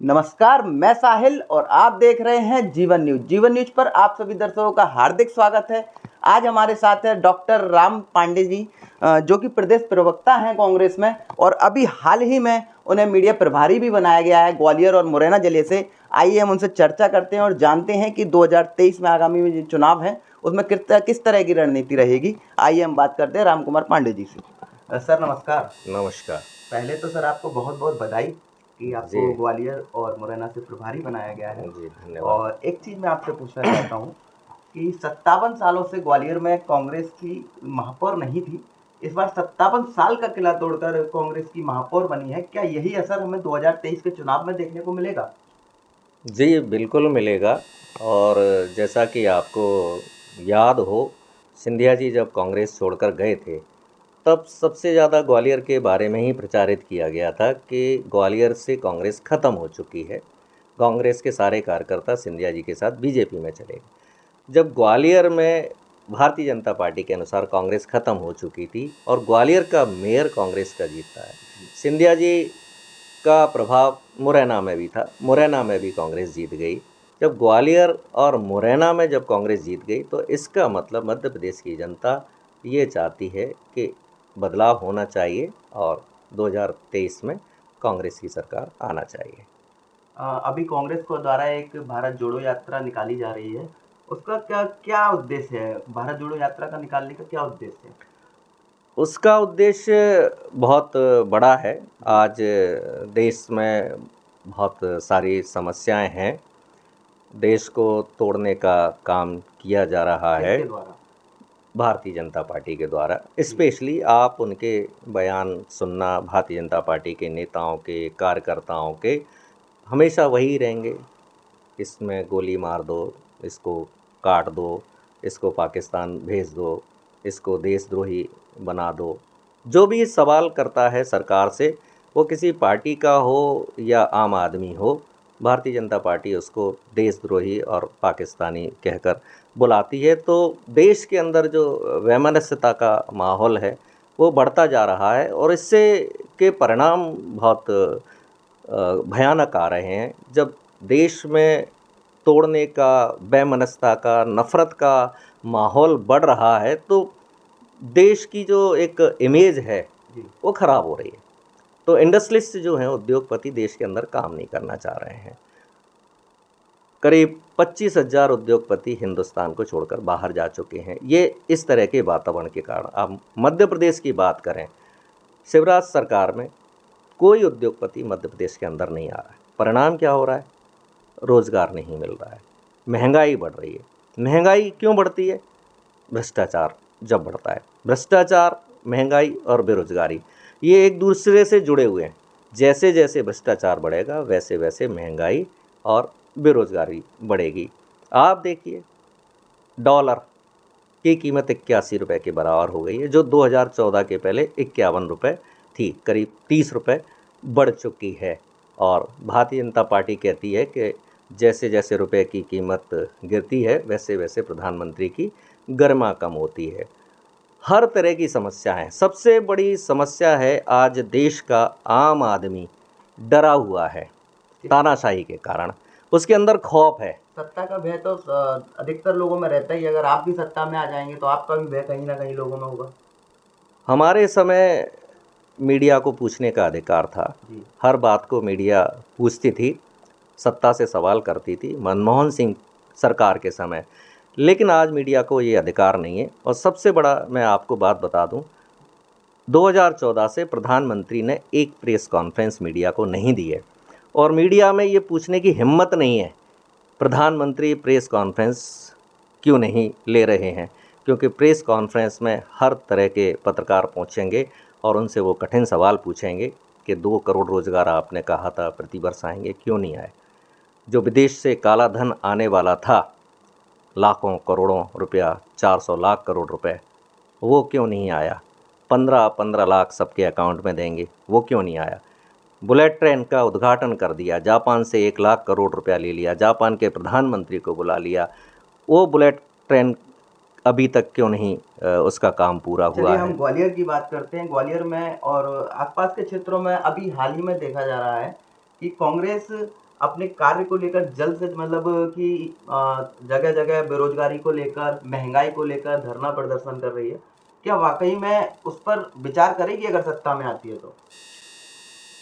नमस्कार, मैं साहिल और आप देख रहे हैं जीवन न्यूज। जीवन न्यूज पर आप सभी दर्शकों का हार्दिक स्वागत है। आज हमारे साथ है डॉक्टर राम पांडे जी, जो कि प्रदेश प्रवक्ता हैं कांग्रेस में, और अभी हाल ही में उन्हें मीडिया प्रभारी भी बनाया गया है ग्वालियर और मुरैना जिले से। आइए हम उनसे चर्चा करते हैं और जानते हैं कि 2023 में आगामी में जो चुनाव है उसमें किस तरह की रणनीति रहेगी। आइए हम बात करते हैं राम कुमार पांडे जी से। सर नमस्कार। नमस्कार। पहले तो सर आपको बहुत बहुत बधाई कि आपको ग्वालियर और मुरैना से प्रभारी बनाया गया है। जी धन्यवाद। और एक चीज़ मैं आपसे पूछना चाहता हूँ कि 57 सालों से ग्वालियर में कांग्रेस की महापौर नहीं थी, इस बार 57 साल का किला तोड़कर कांग्रेस की महापौर बनी है। क्या यही असर हमें 2023 के चुनाव में देखने को मिलेगा? जी बिल्कुल मिलेगा। और जैसा कि आपको याद हो, सिंधिया जी जब कांग्रेस छोड़कर गए थे तब सबसे ज़्यादा ग्वालियर के बारे में ही प्रचारित किया गया था कि ग्वालियर से कांग्रेस ख़त्म हो चुकी है, कांग्रेस के सारे कार्यकर्ता सिंधिया जी के साथ बीजेपी में चले गए। जब ग्वालियर में भारतीय जनता पार्टी के अनुसार कांग्रेस ख़त्म हो चुकी थी और ग्वालियर का मेयर कांग्रेस का जीता है, सिंधिया जी का प्रभाव मुरैना में भी था, मुरैना में भी कांग्रेस जीत गई। जब ग्वालियर और मुरैना में जब कांग्रेस जीत गई तो इसका मतलब मध्य प्रदेश की जनता ये चाहती है कि बदलाव होना चाहिए और 2023 में कांग्रेस की सरकार आना चाहिए। अभी कांग्रेस को द्वारा एक भारत जोड़ो यात्रा निकाली जा रही है, उसका क्या क्या उद्देश्य है? भारत जोड़ो यात्रा का निकालने का क्या उद्देश्य है? उसका उद्देश्य बहुत बड़ा है। आज देश में बहुत सारी समस्याएं हैं, देश को तोड़ने का काम किया जा रहा है भारतीय जनता पार्टी के द्वारा। स्पेशली आप उनके बयान सुनना, भारतीय जनता पार्टी के नेताओं के, कार्यकर्ताओं के हमेशा वही रहेंगे, इसमें गोली मार दो, इसको काट दो, इसको पाकिस्तान भेज दो, इसको देशद्रोही बना दो। जो भी सवाल करता है सरकार से, वो किसी पार्टी का हो या आम आदमी हो, भारतीय जनता पार्टी उसको देशद्रोही और पाकिस्तानी कहकर बुलाती है। तो देश के अंदर जो वैमनस्यता का माहौल है वो बढ़ता जा रहा है और इससे के परिणाम बहुत भयानक आ रहे हैं। जब देश में तोड़ने का, वैमनस्यता का, नफ़रत का माहौल बढ़ रहा है तो देश की जो एक इमेज है वो ख़राब हो रही है। तो इंडस्ट्रियलिस्ट जो हैं, उद्योगपति देश के अंदर काम नहीं करना चाह रहे हैं। करीब 25,000 उद्योगपति हिंदुस्तान को छोड़कर बाहर जा चुके हैं। ये इस तरह के वातावरण के कारण। अब मध्य प्रदेश की बात करें, शिवराज सरकार में कोई उद्योगपति मध्य प्रदेश के अंदर नहीं आ रहा है। परिणाम क्या हो रहा है? रोज़गार नहीं मिल रहा है, महंगाई बढ़ रही है। महंगाई क्यों बढ़ती है? भ्रष्टाचार जब बढ़ता है। भ्रष्टाचार, महंगाई और बेरोजगारी ये एक दूसरे से जुड़े हुए हैं। जैसे जैसे भ्रष्टाचार बढ़ेगा वैसे वैसे महंगाई और बेरोजगारी बढ़ेगी। आप देखिए, डॉलर की कीमत 81 रुपये के बराबर हो गई है, जो 2014 के पहले 51 रुपये थी, करीब 30 रुपये बढ़ चुकी है। और भारतीय जनता पार्टी कहती है कि जैसे जैसे रुपए की कीमत गिरती है वैसे वैसे प्रधानमंत्री की गरिमा कम होती है। हर तरह की समस्या है। सबसे बड़ी समस्या है आज देश का आम आदमी डरा हुआ है तानाशाही के कारण, उसके अंदर खौफ है। सत्ता का भय तो अधिकतर लोगों में रहता ही। अगर आप भी सत्ता में आ जाएंगे तो आपका भी भय कहीं ना कहीं लोगों में होगा। हमारे समय मीडिया को पूछने का अधिकार था, हर बात को मीडिया पूछती थी, सत्ता से सवाल करती थी, मनमोहन सिंह सरकार के समय। लेकिन आज मीडिया को ये अधिकार नहीं है। और सबसे बड़ा मैं आपको बात बता दूं, 2014 से प्रधानमंत्री ने एक प्रेस कॉन्फ्रेंस मीडिया को नहीं दी है और मीडिया में ये पूछने की हिम्मत नहीं है प्रधानमंत्री प्रेस कॉन्फ्रेंस क्यों नहीं ले रहे हैं, क्योंकि प्रेस कॉन्फ्रेंस में हर तरह के पत्रकार पहुंचेंगे और उनसे वो कठिन सवाल पूछेंगे कि 2 करोड़ रोज़गार आपने कहा था प्रतिवर्ष आएंगे, क्यों नहीं आए? जो विदेश से काला धन आने वाला था, लाखों करोड़ों रुपया, 400 लाख करोड़ रुपए, वो क्यों नहीं आया? 15-15 लाख सबके अकाउंट में देंगे, वो क्यों नहीं आया? बुलेट ट्रेन का उद्घाटन कर दिया, जापान से 1 लाख करोड़ रुपया ले लिया, जापान के प्रधानमंत्री को बुला लिया, वो बुलेट ट्रेन अभी तक क्यों नहीं उसका काम पूरा हुआ है? हम ग्वालियर की बात करते हैं। ग्वालियर में और आसपास के क्षेत्रों में अभी हाल ही में देखा जा रहा है कि कांग्रेस अपने कार्य को लेकर जल्द से मतलब कि जगह जगह बेरोजगारी को लेकर, महंगाई को लेकर धरना प्रदर्शन कर रही है, क्या वाकई में उस पर विचार करेगी अगर सत्ता में आती है तो?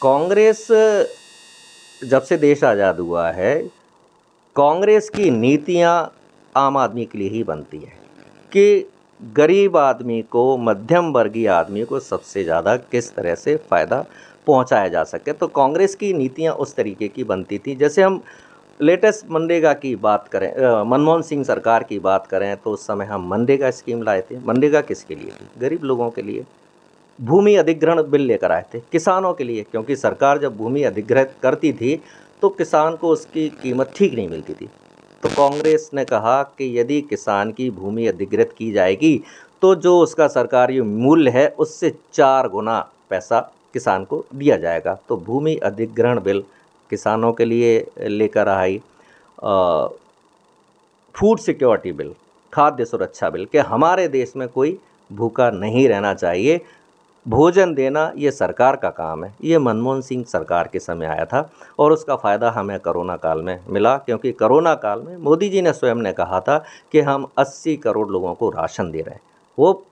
कांग्रेस जब से देश आज़ाद हुआ है, कांग्रेस की नीतियां आम आदमी के लिए ही बनती है कि गरीब आदमी को, मध्यम वर्गीय आदमी को सबसे ज़्यादा किस तरह से फ़ायदा पहुंचाया जा सके। तो कांग्रेस की नीतियां उस तरीके की बनती थी। जैसे हम लेटेस्ट मनरेगा की बात करें, मनमोहन सिंह सरकार की बात करें, तो उस समय हम मनरेगा स्कीम लाए थे। मनरेगा किसके लिए थी? गरीब लोगों के लिए। भूमि अधिग्रहण बिल लेकर आए थे किसानों के लिए, क्योंकि सरकार जब भूमि अधिग्रहण करती थी तो किसान को उसकी कीमत ठीक नहीं मिलती थी। तो कांग्रेस ने कहा कि यदि किसान की भूमि अधिग्रहित की जाएगी तो जो उसका सरकारी मूल्य है उससे 4 गुना पैसा किसान को दिया जाएगा। तो भूमि अधिग्रहण बिल किसानों के लिए लेकर आई। फूड सिक्योरिटी बिल, खाद्य सुरक्षा बिल, कि हमारे देश में कोई भूखा नहीं रहना चाहिए, भोजन देना ये सरकार का काम है। ये मनमोहन सिंह सरकार के समय आया था और उसका फ़ायदा हमें कोरोना काल में मिला, क्योंकि कोरोना काल में मोदी जी ने स्वयं ने कहा था कि हम 80 करोड़ लोगों को राशन दे रहे हैं। वो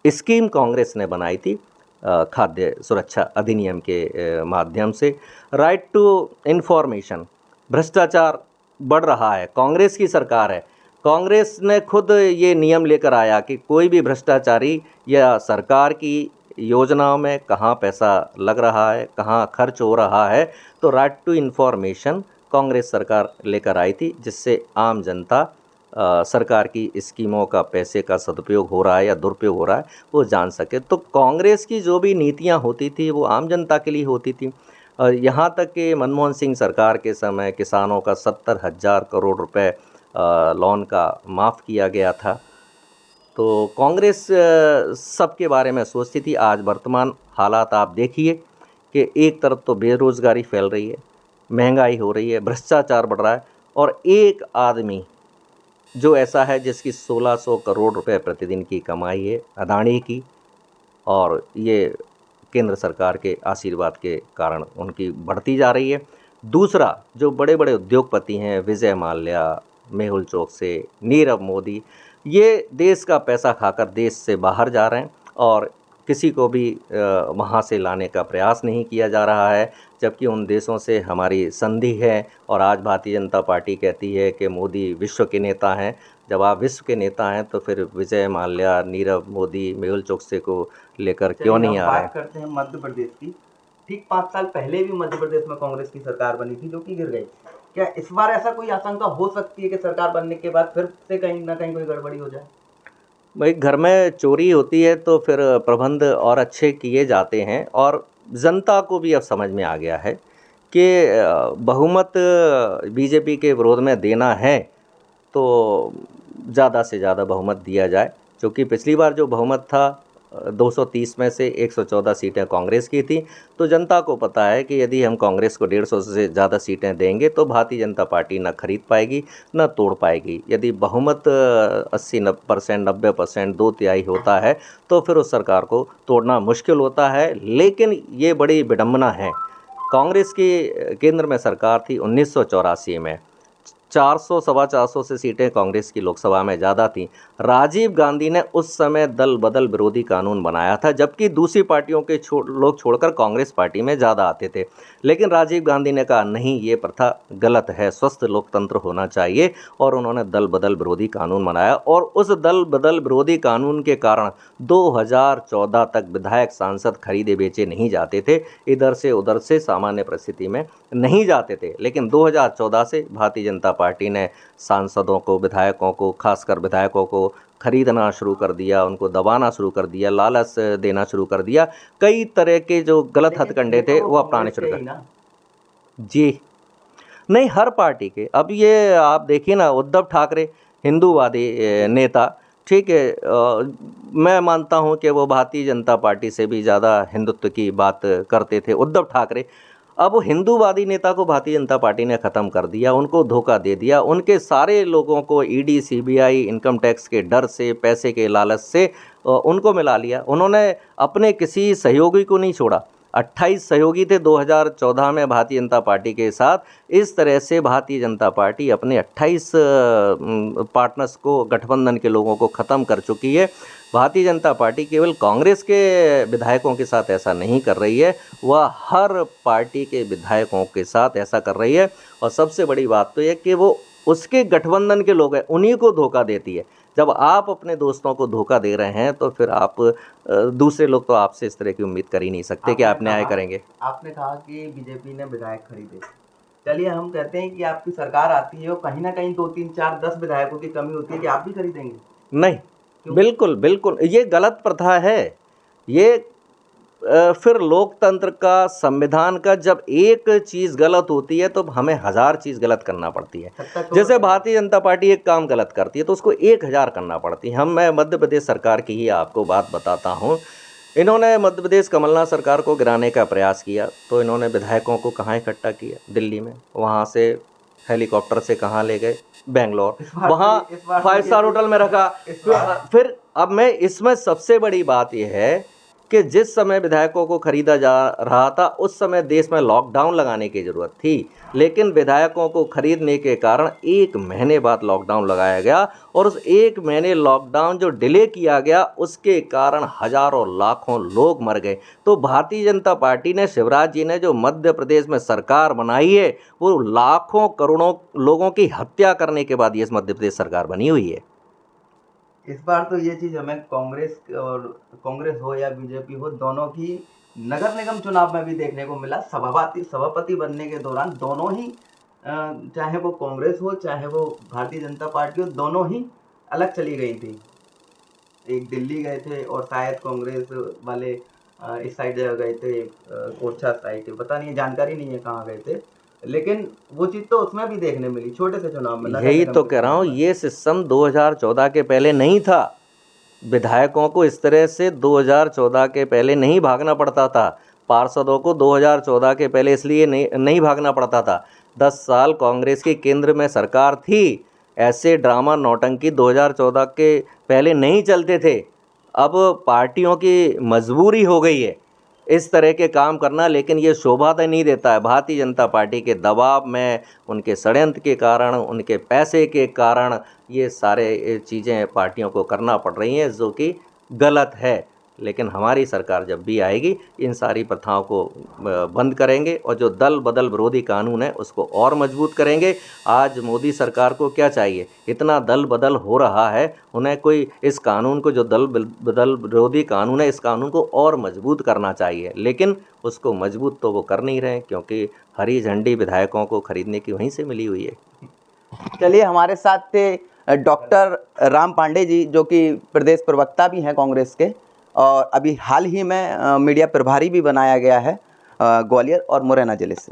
स्कीम कांग्रेस ने बनाई थी खाद्य सुरक्षा अधिनियम के माध्यम से। राइट टू इन्फॉर्मेशन, भ्रष्टाचार बढ़ रहा है, कांग्रेस की सरकार है, कांग्रेस ने खुद ये नियम लेकर आया कि कोई भी भ्रष्टाचारी या सरकार की योजनाओं में कहाँ पैसा लग रहा है, कहाँ खर्च हो रहा है, तो राइट टू इन्फॉर्मेशन कांग्रेस सरकार लेकर आई थी, जिससे आम जनता सरकार की स्कीमों का, पैसे का सदुपयोग हो रहा है या दुरुपयोग हो रहा है, वो जान सके। तो कांग्रेस की जो भी नीतियाँ होती थी वो आम जनता के लिए होती थी। यहाँ तक कि मनमोहन सिंह सरकार के समय किसानों का 70,000 करोड़ रुपए लोन का माफ़ किया गया था। तो कांग्रेस सबके बारे में सोचती थी। आज वर्तमान हालात आप देखिए कि एक तरफ तो बेरोज़गारी फैल रही है, महंगाई हो रही है, भ्रष्टाचार बढ़ रहा है, और एक आदमी जो ऐसा है जिसकी 1600 करोड़ रुपए प्रतिदिन की कमाई है, अदानी की, और ये केंद्र सरकार के आशीर्वाद के कारण उनकी बढ़ती जा रही है। दूसरा, जो बड़े बड़े उद्योगपति हैं, विजय माल्या, मेहुल चोकसी, नीरव मोदी, ये देश का पैसा खाकर देश से बाहर जा रहे हैं और किसी को भी वहाँ से लाने का प्रयास नहीं किया जा रहा है, जबकि उन देशों से हमारी संधि है। और आज भारतीय जनता पार्टी कहती है कि मोदी विश्व के नेता हैं। जब आप विश्व के नेता हैं तो फिर विजय माल्या, नीरव मोदी, मेहुल चोकसी को लेकर क्यों नहीं आ रहे? बात करते हैं मध्य प्रदेश की। ठीक 5 साल पहले भी मध्य प्रदेश में कांग्रेस की सरकार बनी थी जो कि गिर गई। क्या इस बार ऐसा कोई आशंका हो सकती है कि सरकार बनने के बाद फिर से कहीं ना कहीं कोई गड़बड़ी हो जाए? भाई, घर में चोरी होती है तो फिर प्रबंध और अच्छे किए जाते हैं, और जनता को भी अब समझ में आ गया है कि बहुमत बीजेपी के विरोध में देना है तो ज़्यादा से ज़्यादा बहुमत दिया जाए। क्योंकि पिछली बार जो बहुमत था 230 में से 114 सीटें कांग्रेस की थी, तो जनता को पता है कि यदि हम कांग्रेस को 150 से ज़्यादा सीटें देंगे तो भारतीय जनता पार्टी न खरीद पाएगी न तोड़ पाएगी। यदि बहुमत 80-90%, 90%, 2/3 होता है तो फिर उस सरकार को तोड़ना मुश्किल होता है। लेकिन ये बड़ी विडंबना है, कांग्रेस की केंद्र में सरकार थी 1984 में, 400, 450 से सीटें कांग्रेस की लोकसभा में ज़्यादा थीं। राजीव गांधी ने उस समय दल बदल विरोधी कानून बनाया था, जबकि दूसरी पार्टियों के लोग छोड़कर कांग्रेस पार्टी में ज़्यादा आते थे। लेकिन राजीव गांधी ने कहा नहीं, ये प्रथा गलत है, स्वस्थ लोकतंत्र होना चाहिए, और उन्होंने दल बदल विरोधी कानून बनाया। और उस दल बदल विरोधी कानून के कारण 2014 तक विधायक सांसद खरीदे बेचे नहीं जाते थे, इधर से उधर से सामान्य परिस्थिति में नहीं जाते थे। लेकिन 2014 से भारतीय जनता पार्टी ने सांसदों को, विधायकों को, खासकर विधायकों को खरीदना शुरू कर दिया, उनको दबाना शुरू कर दिया, लालच देना शुरू कर दिया। कई तरह के जो गलत हथकंडे थे वो अपनाने शुरू कर दिए। जी नहीं, हर पार्टी के। अब ये आप देखिए ना, उद्धव ठाकरे हिंदूवादी नेता, ठीक है, मैं मानता हूं कि वो भारतीय जनता पार्टी से भी ज़्यादा हिंदुत्व की बात करते थे उद्धव ठाकरे। अब वो हिंदूवादी नेता को भारतीय जनता पार्टी ने ख़त्म कर दिया, उनको धोखा दे दिया। उनके सारे लोगों को ईडी, सीबीआई, इनकम टैक्स के डर से, पैसे के लालच से उनको मिला लिया। उन्होंने अपने किसी सहयोगी को नहीं छोड़ा। 28 सहयोगी थे 2014 में भारतीय जनता पार्टी के साथ। इस तरह से भारतीय जनता पार्टी अपने 28 पार्टनर्स को, गठबंधन के लोगों को ख़त्म कर चुकी है। भारतीय जनता पार्टी केवल कांग्रेस के विधायकों के साथ ऐसा नहीं कर रही है, वह हर पार्टी के विधायकों के साथ ऐसा कर रही है। और सबसे बड़ी बात तो यह कि वो उसके गठबंधन के लोग हैं, उन्हीं को धोखा देती है। जब आप अपने दोस्तों को धोखा दे रहे हैं तो फिर आप दूसरे लोग तो आपसे इस तरह की उम्मीद कर ही नहीं सकते कि आप न्याय करेंगे। आपने कहा कि बीजेपी ने विधायक खरीदे। चलिए हम कहते हैं कि आपकी सरकार आती है और कहीं ना कहीं 2, 3, 4, 10 विधायकों की कमी होती है कि आप भी खरीदेंगे? नहीं, बिल्कुल बिल्कुल ये गलत प्रथा है। ये फिर लोकतंत्र का, संविधान का जब एक चीज़ गलत होती है तो हमें 1000 चीज़ गलत करना पड़ती है। जैसे भारतीय जनता पार्टी एक काम गलत करती है तो उसको 1000 करना पड़ती है। मैं मध्य प्रदेश सरकार की ही आपको बात बताता हूँ। इन्होंने मध्य प्रदेश कमलनाथ सरकार को गिराने का प्रयास किया तो इन्होंने विधायकों को कहाँ इकट्ठा किया? दिल्ली में। वहाँ से हेलीकॉप्टर से कहाँ ले गए? बेंगलोर। वहाँ 5 स्टार होटल में रखा। फिर अब मैं इसमें सबसे बड़ी बात यह है कि जिस समय विधायकों को खरीदा जा रहा था उस समय देश में लॉकडाउन लगाने की ज़रूरत थी, लेकिन विधायकों को खरीदने के कारण 1 महीने बाद लॉकडाउन लगाया गया और उस 1 महीने लॉकडाउन जो डिले किया गया उसके कारण हजारों लाखों लोग मर गए। तो भारतीय जनता पार्टी ने, शिवराज जी ने जो मध्य प्रदेश में सरकार बनाई है वो लाखों करोड़ों लोगों की हत्या करने के बाद ये मध्य प्रदेश सरकार बनी हुई है। इस बार तो ये चीज़ हमें कांग्रेस हो या बीजेपी हो, दोनों की नगर निगम चुनाव में भी देखने को मिला। सभापति बनने के दौरान दोनों ही, चाहे वो कांग्रेस हो चाहे वो भारतीय जनता पार्टी हो, दोनों ही अलग चली गई थी। एक दिल्ली गए थे और शायद कांग्रेस वाले इस साइड गए थे, कोरछा साइड, पता नहीं, जानकारी नहीं है कहाँ गए थे, लेकिन वो चीज़ तो उसमें भी देखने मिली छोटे से चुनाव में। यही तो कह रहा हूँ, ये सिस्टम 2014 के पहले नहीं था। विधायकों को इस तरह से 2014 के पहले नहीं भागना पड़ता था। पार्षदों को 2014 के पहले इसलिए नहीं भागना पड़ता था। 10 साल कांग्रेस की केंद्र में सरकार थी, ऐसे ड्रामा नौटंकी 2014 के पहले नहीं चलते थे। अब पार्टियों की मजबूरी हो गई है इस तरह के काम करना, लेकिन ये शोभा तो नहीं देता है। भारतीय जनता पार्टी के दबाव में, उनके षड्यंत्र के कारण, उनके पैसे के कारण ये सारे चीज़ें पार्टियों को करना पड़ रही हैं, जो कि गलत है। लेकिन हमारी सरकार जब भी आएगी इन सारी प्रथाओं को बंद करेंगे और जो दल बदल विरोधी कानून है उसको और मजबूत करेंगे। आज मोदी सरकार को क्या चाहिए? इतना दल बदल हो रहा है, उन्हें कोई इस कानून को, जो दल बदल विरोधी कानून है, इस कानून को और मजबूत करना चाहिए, लेकिन उसको मजबूत तो वो कर नहीं रहे क्योंकि हरी झंडी विधायकों को खरीदने की वहीं से मिली हुई है। चलिए, हमारे साथ थे डॉक्टर राम पांडे जी, जो कि प्रदेश प्रवक्ता भी हैं कांग्रेस के, और अभी हाल ही में मीडिया प्रभारी भी बनाया गया है ग्वालियर और मुरैना जिले से।